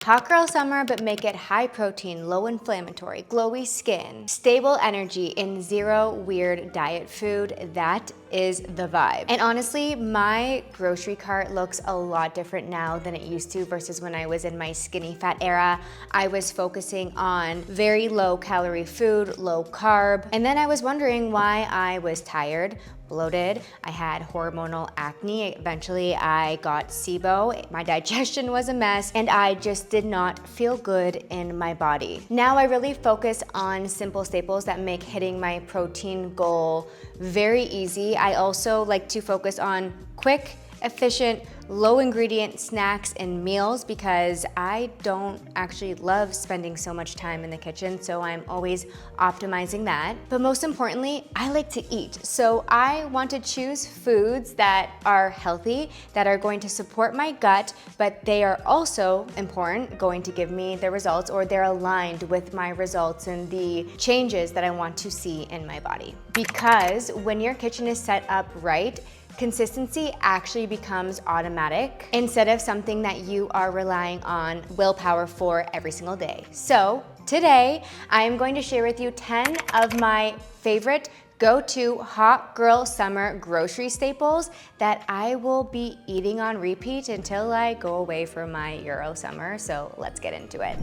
Hot girl summer, but make it high protein, low inflammatory, glowy skin, stable energy, and zero weird diet food. That is the vibe. And honestly, my grocery cart looks a lot different now than it used to versus when I was in my skinny fat era. I was focusing on very low calorie food, low carb, and then I was wondering why I was tired, bloated, I had hormonal acne, eventually I got SIBO, my digestion was a mess, and I just did not feel good in my body. Now I really focus on simple staples that make hitting my protein goal very easy. I also like to focus on quick, efficient, low ingredient snacks and meals because I don't actually love spending so much time in the kitchen, so I'm always optimizing that. But most importantly, I like to eat. So I want to choose foods that are healthy, that are going to support my gut, but they are also important, going to give me the results, or they're aligned with my results and the changes that I want to see in my body. Because when your kitchen is set up right, consistency actually becomes automatic instead of something that you are relying on willpower for every single day. So today, I am going to share with you 10 of my favorite go-to hot girl summer grocery staples that I will be eating on repeat until I go away for my Euro summer. So let's get into it.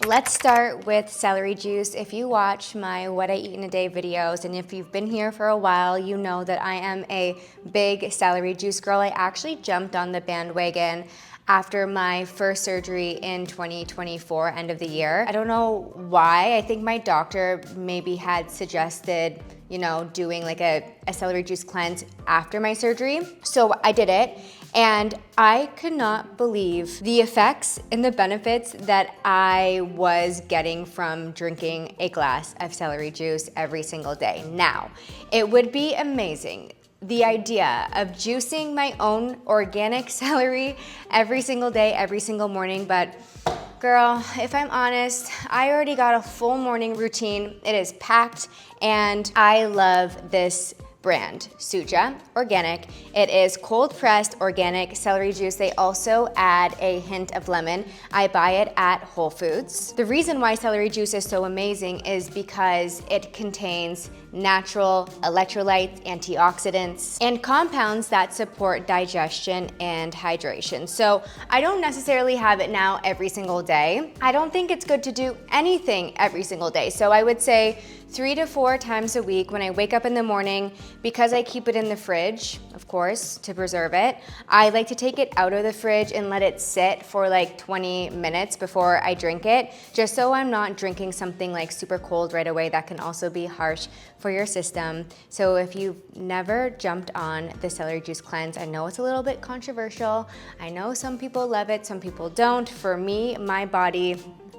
Let's start with celery juice. If you watch my What I Eat in a Day videos, and if you've been here for a while, you know that I am a big celery juice girl. I actually jumped on the bandwagon after my first surgery in 2024, end of the year. I don't know why. I think my doctor maybe had suggested, you know, doing like a celery juice cleanse after my surgery. So I did it, and I could not believe the effects and the benefits that I was getting from drinking a glass of celery juice every single day. Now, it would be amazing, the idea of juicing my own organic celery every single day, every single morning, but girl, if I'm honest, I already got a full morning routine. It is packed, and I love this brand, Suja Organic. It is cold pressed organic celery juice. They also add a hint of lemon. I buy it at Whole Foods. The reason why celery juice is so amazing is because it contains natural electrolytes, antioxidants, and compounds that support digestion and hydration. So I don't necessarily have it now every single day. I don't think it's good to do anything every single day. So I would say 3 to 4 times a week when I wake up in the morning, because I keep it in the fridge, of course, to preserve it. I like to take it out of the fridge and let it sit for like 20 minutes before I drink it, just so I'm not drinking something like super cold right away. That can also be harsh for your system. So if you've never jumped on the celery juice cleanse, I know it's a little bit controversial. I know some people love it, some people don't. For me, my body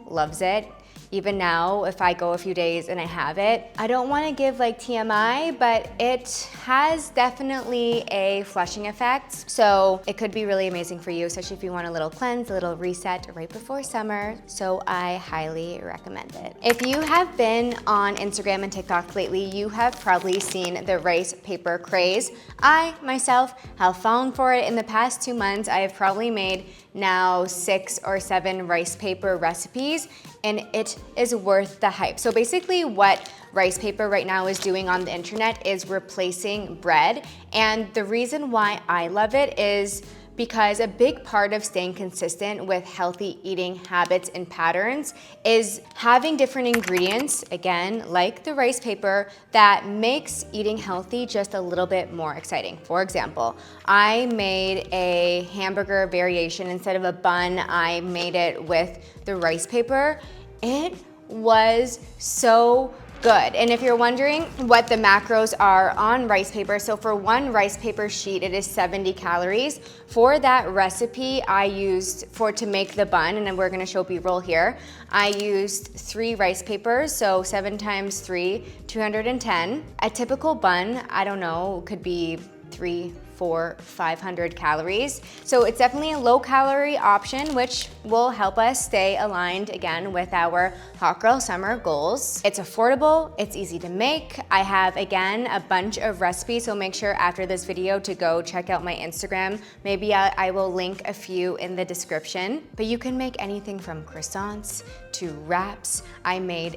loves it. Even now, if I go a few days and I have it, I don't want to give like TMI, but it has definitely a flushing effect. So it could be really amazing for you, especially if you want a little cleanse, a little reset right before summer. So I highly recommend it. If you have been on Instagram and TikTok lately, you have probably seen the rice paper craze. I myself have fallen for it in the past 2 months. I have probably made now 6 or 7 rice paper recipes, and it is worth the hype. So basically what rice paper right now is doing on the internet is replacing bread. And the reason why I love it is because a big part of staying consistent with healthy eating habits and patterns is having different ingredients, again, like the rice paper, that makes eating healthy just a little bit more exciting. For example, I made a hamburger variation. Instead of a bun, I made it with the rice paper. It was so good. And if you're wondering what the macros are on rice paper, so for 1 rice paper sheet, it is 70 calories. For that recipe I used to make the bun, and then we're gonna show B-roll here, I used 3 rice papers, so 7 times 3, 210. A typical bun, I don't know, could be 3, for 500 calories. So it's definitely a low calorie option, which will help us stay aligned again with our hot girl summer goals. It's affordable, it's easy to make. I have, again, a bunch of recipes, so make sure after this video to go check out my Instagram. Maybe I will link a few in the description. But you can make anything from croissants to wraps. I made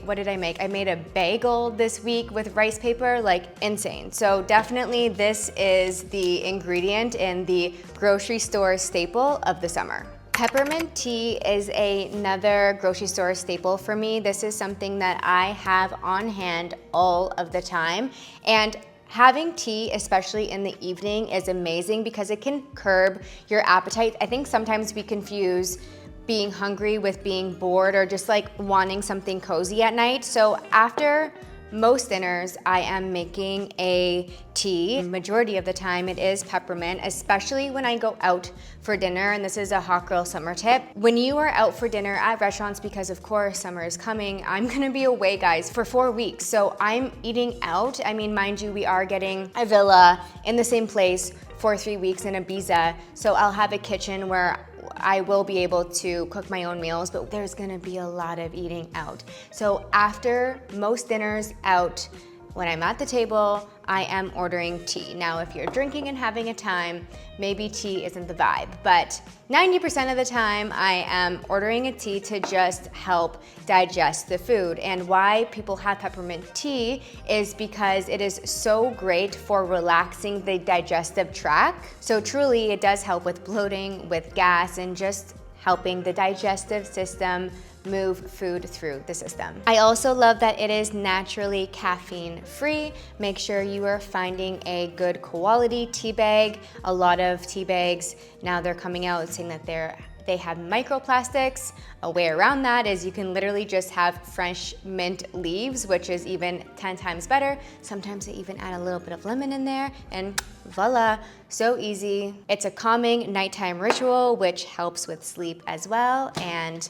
what did I make? I made a bagel this week with rice paper, like insane. So definitely this is the ingredient in the grocery store staple of the summer. Peppermint tea is another grocery store staple for me. This is something that I have on hand all of the time. And having tea, especially in the evening, is amazing because it can curb your appetite. I think sometimes we confuse being hungry with being bored or just like wanting something cozy at night. So after most dinners, I am making a tea. Majority of the time it is peppermint, especially when I go out for dinner, and this is a hot girl summer tip. When you are out for dinner at restaurants, because of course summer is coming, I'm gonna be away, guys, for 4 weeks. So I'm eating out. I mean, mind you, we are getting a villa in the same place for 3 weeks in Ibiza. So I'll have a kitchen where I will be able to cook my own meals, but there's gonna be a lot of eating out. So after most dinners out, when I'm at the table, I am ordering tea. Now, if you're drinking and having a time, maybe tea isn't the vibe, but 90% of the time I am ordering a tea to just help digest the food. And why people have peppermint tea is because it is so great for relaxing the digestive tract. So truly, it does help with bloating, with gas, and just helping the digestive system move food through the system. I also love that it is naturally caffeine free. Make sure you are finding a good quality tea bag. A lot of tea bags now they're coming out saying that they have microplastics. A way around that is you can literally just have fresh mint leaves, which is even 10 times better. Sometimes they even add a little bit of lemon in there, and voila, so easy. It's a calming nighttime ritual, which helps with sleep as well, and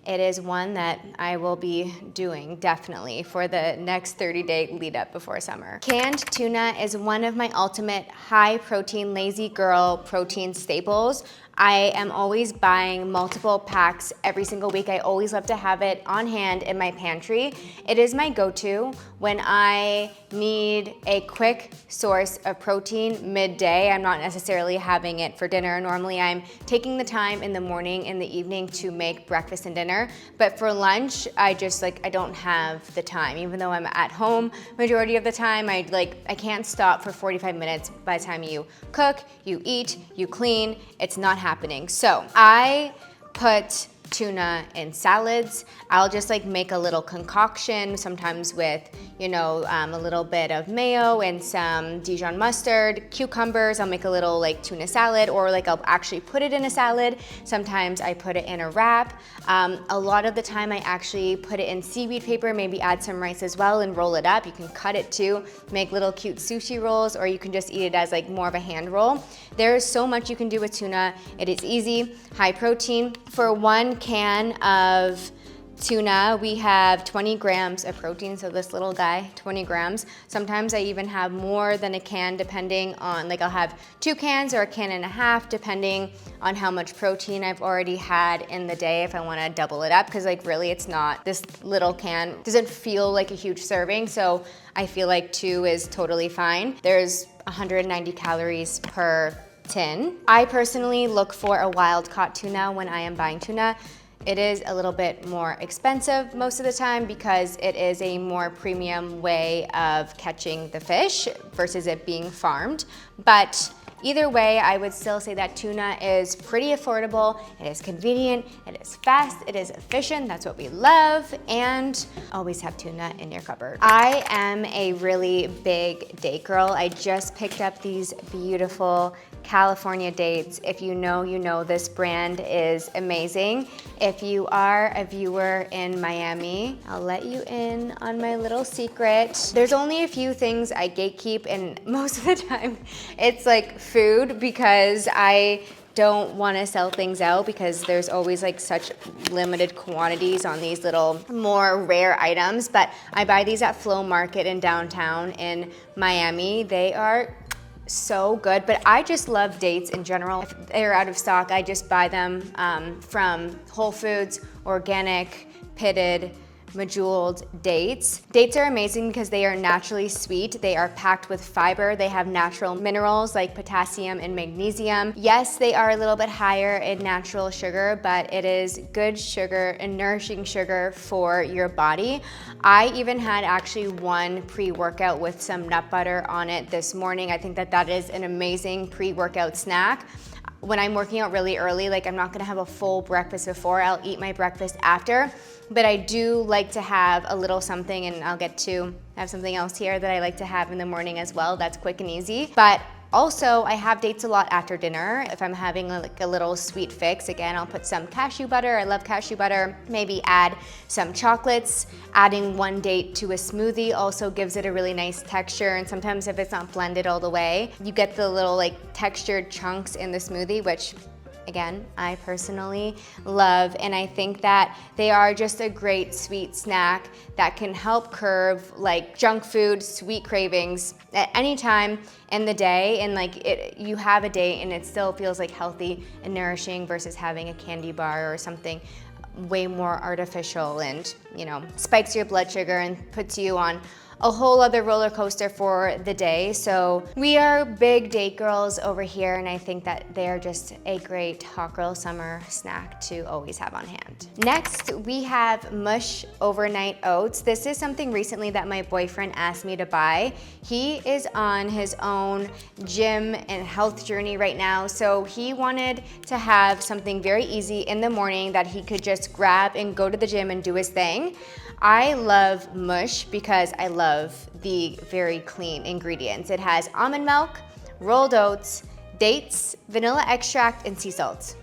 it is one that I will be doing definitely for the next 30-day lead up before summer. Canned tuna is one of my ultimate high protein, lazy girl protein staples. I am always buying multiple packs every single week. I always love to have it on hand in my pantry. It is my go-to when I need a quick source of protein midday. I'm not necessarily having it for dinner. Normally I'm taking the time in the morning, in the evening to make breakfast and dinner. But for lunch, I don't have the time. Even though I'm at home majority of the time, I can't stop for 45 minutes by the time you cook, you eat, you clean. It's not happening. So I put tuna in salads. I'll just make a little concoction, sometimes with, a little bit of mayo and some Dijon mustard, cucumbers. I'll make a little tuna salad, or I'll actually put it in a salad. Sometimes I put it in a wrap. A lot of the time I actually put it in seaweed paper, maybe add some rice as well and roll it up. You can cut it too, make little cute sushi rolls, or you can just eat it as more of a hand roll. There is so much you can do with tuna. It is easy, high protein. For 1 can of tuna, we have 20 grams of protein, so this little guy, 20 grams. Sometimes I even have more than a can, depending on, I'll have 2 cans or a can and a half, depending on how much protein I've already had in the day, if I wanna double it up, because really it's not, this little can doesn't feel like a huge serving, so I feel 2 is totally fine. There's 190 calories per tin. I personally look for a wild-caught tuna when I am buying tuna. It is a little bit more expensive most of the time because it is a more premium way of catching the fish versus it being farmed. But either way, I would still say that tuna is pretty affordable, it is convenient, it is fast, it is efficient, that's what we love, and always have tuna in your cupboard. I am a really big date girl. I just picked up these beautiful California dates. If you know, you know this brand is amazing. If you are a viewer in Miami, I'll let you in on my little secret. There's only a few things I gatekeep, and most of the time it's food, because I don't want to sell things out because there's always such limited quantities on these little more rare items. But I buy these at Flow Market in downtown in Miami. They are so good, but I just love dates in general. If they're out of stock, I just buy them from Whole Foods, organic, pitted, medjooled dates. Dates are amazing because they are naturally sweet. They are packed with fiber. They have natural minerals like potassium and magnesium. Yes, they are a little bit higher in natural sugar, but it is good sugar and nourishing sugar for your body. I even had actually one pre-workout with some nut butter on it this morning. I think that that is an amazing pre-workout snack. When I'm working out really early, like I'm not gonna have a full breakfast before, I'll eat my breakfast after, but I do like to have a little something, and I'll get to have something else here that I like to have in the morning as well. That's quick and easy. But also, I have dates a lot after dinner. If I'm having like a little sweet fix, again, I'll put some cashew butter. I love cashew butter. Maybe add some chocolates. Adding one date to a smoothie also gives it a really nice texture. And sometimes if it's not blended all the way, you get the little like textured chunks in the smoothie, which again, I personally love, and I think that they are just a great sweet snack that can help curb like junk food, sweet cravings at any time in the day, and like you have a day and it still feels like healthy and nourishing versus having a candy bar or something way more artificial and, you know, spikes your blood sugar and puts you on a whole other roller coaster for the day. So we are big date girls over here, and I think that they're just a great hot girl summer snack to always have on hand. Next, we have Mush overnight oats. This is something recently that my boyfriend asked me to buy. He is on his own gym and health journey right now, so he wanted to have something very easy in the morning that he could just grab and go to the gym and do his thing. I love Mush because I love the very clean ingredients. It has almond milk, rolled oats, dates, vanilla extract, and sea salt.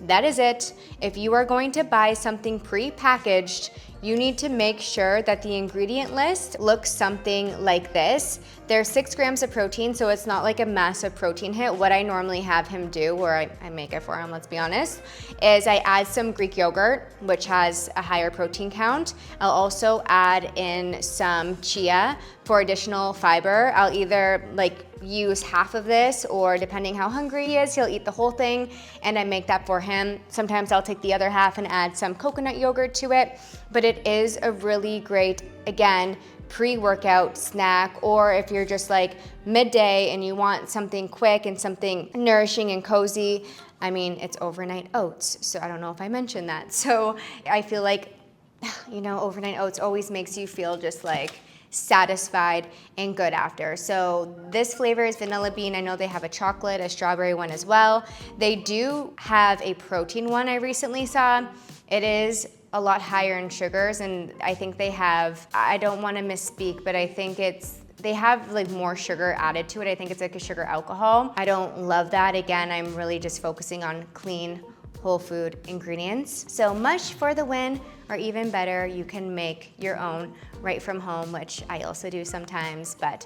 That is it. If you are going to buy something pre-packaged, you need to make sure that the ingredient list looks something like this. There's 6 grams of protein, so it's not like a massive protein hit. What I normally have him do, or I make it for him, let's be honest, is I add some Greek yogurt, which has a higher protein count. I'll also add in some chia for additional fiber. I'll either like use half of this, or depending how hungry he is, he'll eat the whole thing, and I make that for him. Sometimes I'll take the other half and add some coconut yogurt to it, but it is a really great, again, pre-workout snack. Or if you're just like midday and you want something quick and something nourishing and cozy, I mean, it's overnight oats, so I don't know if I mentioned that. So I feel like, you know, overnight oats always makes you feel just like satisfied and good after. So this flavor is vanilla bean. I know they have a chocolate, a strawberry one as well. They do have a protein one I recently saw. It is a lot higher in sugars, and I think they have, I don't want to misspeak, but I think they have like more sugar added to it. I think it's like a sugar alcohol. I don't love that. Again, I'm really just focusing on clean, whole food ingredients. So Mush for the win, or even better, you can make your own right from home, which I also do sometimes, but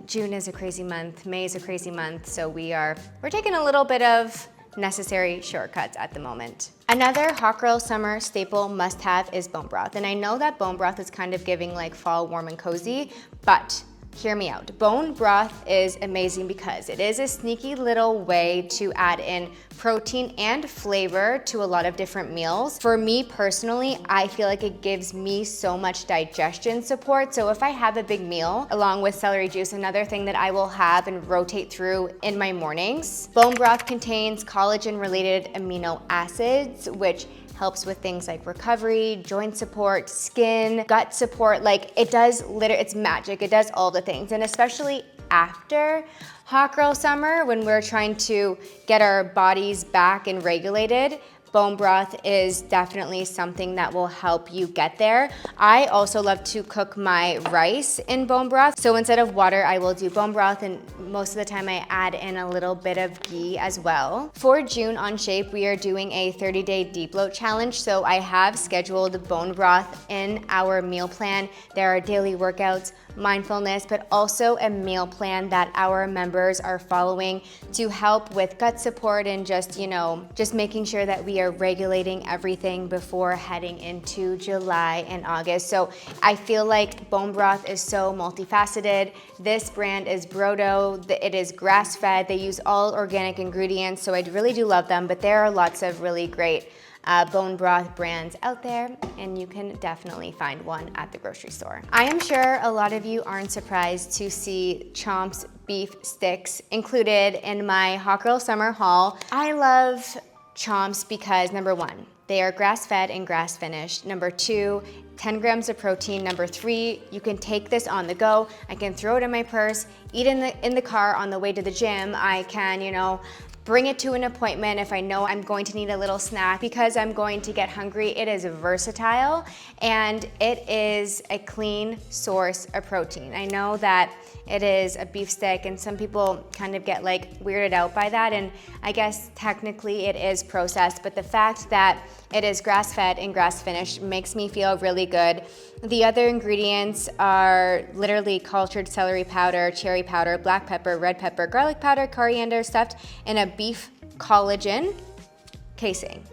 June is a crazy month, May is a crazy month, so we're taking a little bit of necessary shortcuts at the moment. Another hot girl summer staple must-have is bone broth, and I know that bone broth is kind of giving like fall warm and cozy, but hear me out. Bone broth is amazing because it is a sneaky little way to add in protein and flavor to a lot of different meals. For me personally, I feel like it gives me so much digestion support. So if I have a big meal along with celery juice, another thing that I will have and rotate through in my mornings. Bone broth contains collagen-related amino acids, which helps with things like recovery, joint support, skin, gut support. Like it's magic. It does all the things. And especially after hot girl summer, when we're trying to get our bodies back and regulated, bone broth is definitely something that will help you get there. I also love to cook my rice in bone broth. So instead of water, I will do bone broth, and most of the time I add in a little bit of ghee as well. For June on Shape, we are doing a 30-day deep bloat challenge. So I have scheduled bone broth in our meal plan. There are daily workouts, mindfulness, but also a meal plan that our members are following to help with gut support and just, you know, just making sure that we we are regulating everything before heading into July and August. So I feel like bone broth is so multifaceted. This brand is Brodo. It is grass-fed. They use all organic ingredients, so I really do love them, but there are lots of really great bone broth brands out there, and you can definitely find one at the grocery store. I am sure a lot of you aren't surprised to see Chomps beef sticks included in my Hot Girl Summer haul. I love Chomps because number one, they are grass-fed and grass-finished. Number two, 10 grams of protein. Number three, you can take this on the go. I can throw it in my purse, eat in the car on the way to the gym. I can, bring it to an appointment if I know I'm going to need a little snack because I'm going to get hungry. It is versatile and it is a clean source of protein. I know that it is a beef stick and some people kind of get like weirded out by that, and I guess technically it is processed, but the fact that it is grass-fed and grass-finished makes me feel really good. The other ingredients are literally cultured celery powder, cherry powder, black pepper, red pepper, garlic powder, coriander stuffed in a beef collagen casing.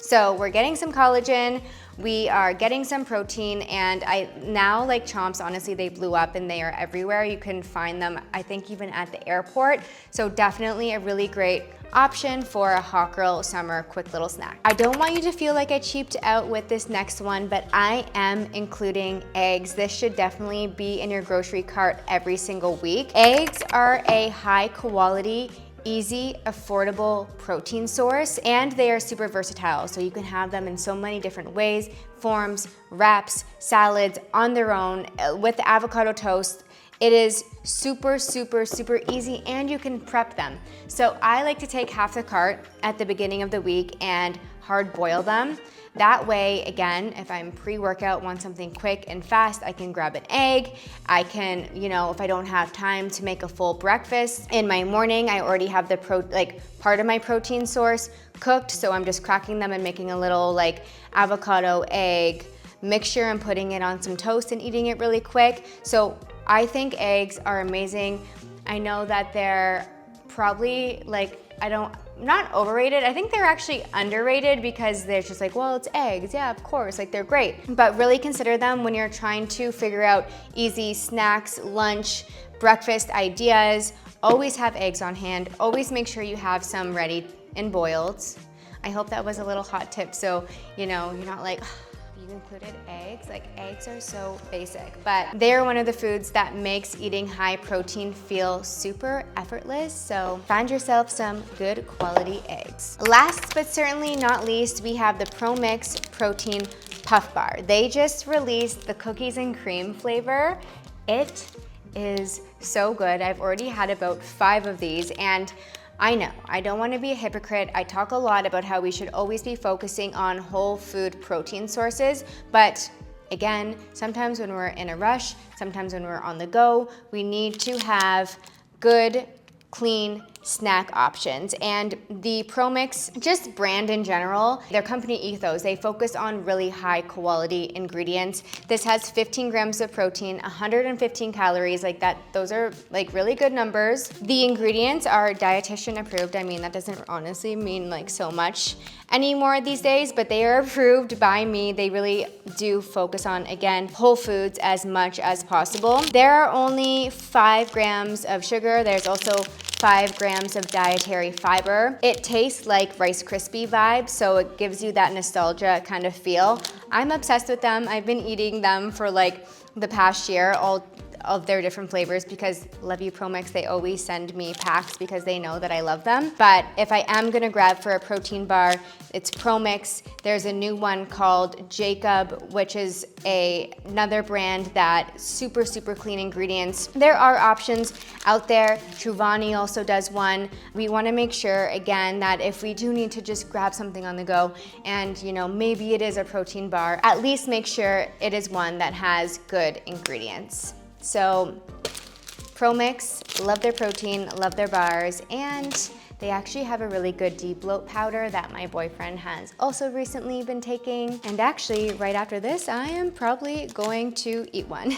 So we're getting some collagen, we are getting some protein, and I now like Chomps, honestly, they blew up and they are everywhere. You can find them, I think, even at the airport. So definitely a really great option for a hot girl summer quick little snack. I don't want you to feel like I cheaped out with this next one, but I am including eggs. This should definitely be in your grocery cart every single week. Eggs are a high quality, easy, affordable protein source, and they are super versatile. So you can have them in so many different ways, forms, wraps, salads, on their own, with the avocado toast. It is super, super, super easy, and you can prep them. So I like to take half the cart at the beginning of the week and hard boil them. That way, again, if I'm pre-workout, want something quick and fast, I can grab an egg. I can, if I don't have time to make a full breakfast in my morning, I already have the part of my protein source cooked, so I'm just cracking them and making a little avocado egg mixture and putting it on some toast and eating it really quick. So I think eggs are amazing. I know that they're probably not overrated. I think they're actually underrated because they're just well, it's eggs. Yeah, of course, they're great. But really consider them when you're trying to figure out easy snacks, lunch, breakfast ideas. Always have eggs on hand. Always make sure you have some ready and boiled. I hope that was a little hot tip so, you're not like, you included eggs. Eggs are so basic, but they're one of the foods that makes eating high protein feel super effortless. So find yourself some good quality eggs. Last but certainly not least, we have the ProMix Protein Puff Bar. They just released the cookies and cream flavor. It is so good. I've already had about 5 of these, and I know, I don't want to be a hypocrite. I talk a lot about how we should always be focusing on whole food protein sources, but again, sometimes when we're in a rush, sometimes when we're on the go, we need to have good, clean snack options. And the ProMix, just brand in general, their company ethos, they focus on really high quality ingredients. This has 15 grams of protein, 115 calories, those are really good numbers. The ingredients are dietitian approved. I mean, that doesn't honestly mean so much anymore these days, but they are approved by me. They really do focus on, again, whole foods as much as possible. There are only 5 grams of sugar. There's also 5 grams of dietary fiber. It tastes like Rice Krispie vibes, so it gives you that nostalgia kind of feel. I'm obsessed with them. I've been eating them for the past year, all of their different flavors, because love you ProMix, they always send me packs because they know that I love them. But if I am gonna grab for a protein bar, it's ProMix. There's a new one called Jacob, which is another brand that super, super clean ingredients. There are options out there. Truvani also does one. We wanna make sure, again, that if we do need to just grab something on the go and maybe it is a protein bar, at least make sure it is one that has good ingredients. So ProMix, love their protein, love their bars, and They actually have a really good de-bloat powder that my boyfriend has also recently been taking. And actually, right after this, I am probably going to eat one.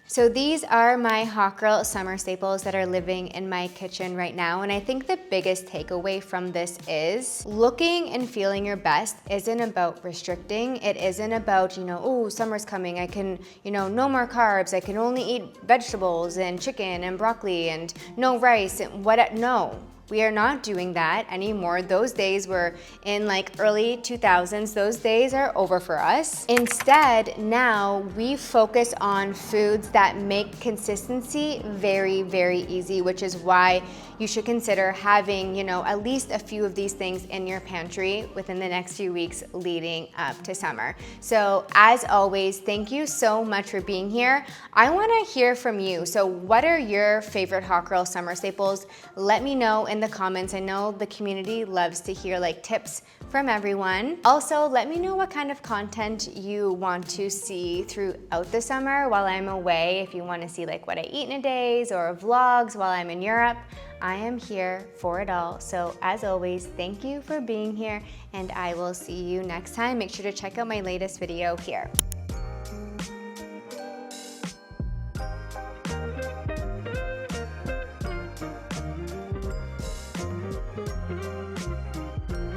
So these are my hot girl summer staples that are living in my kitchen right now. And I think the biggest takeaway from this is looking and feeling your best isn't about restricting. It isn't about, oh, summer's coming. I can, no more carbs. I can only eat vegetables and chicken and broccoli and no rice and what, no. We are not doing that anymore. Those days were in like early 2000s. Those days are over for us. Instead, now we focus on foods that make consistency very, very easy, which is why you should consider having, at least a few of these things in your pantry within the next few weeks leading up to summer. So as always, thank you so much for being here. I wanna hear from you. So what are your favorite hot girl summer staples? Let me know in the comments. I know the community loves to hear like tips from everyone. Also, let me know what kind of content you want to see throughout the summer while I'm away. If you want to see like what I eat in a day or vlogs while I'm in Europe, I am here for it all. So as always, thank you for being here and I will see you next time. Make sure to check out my latest video here.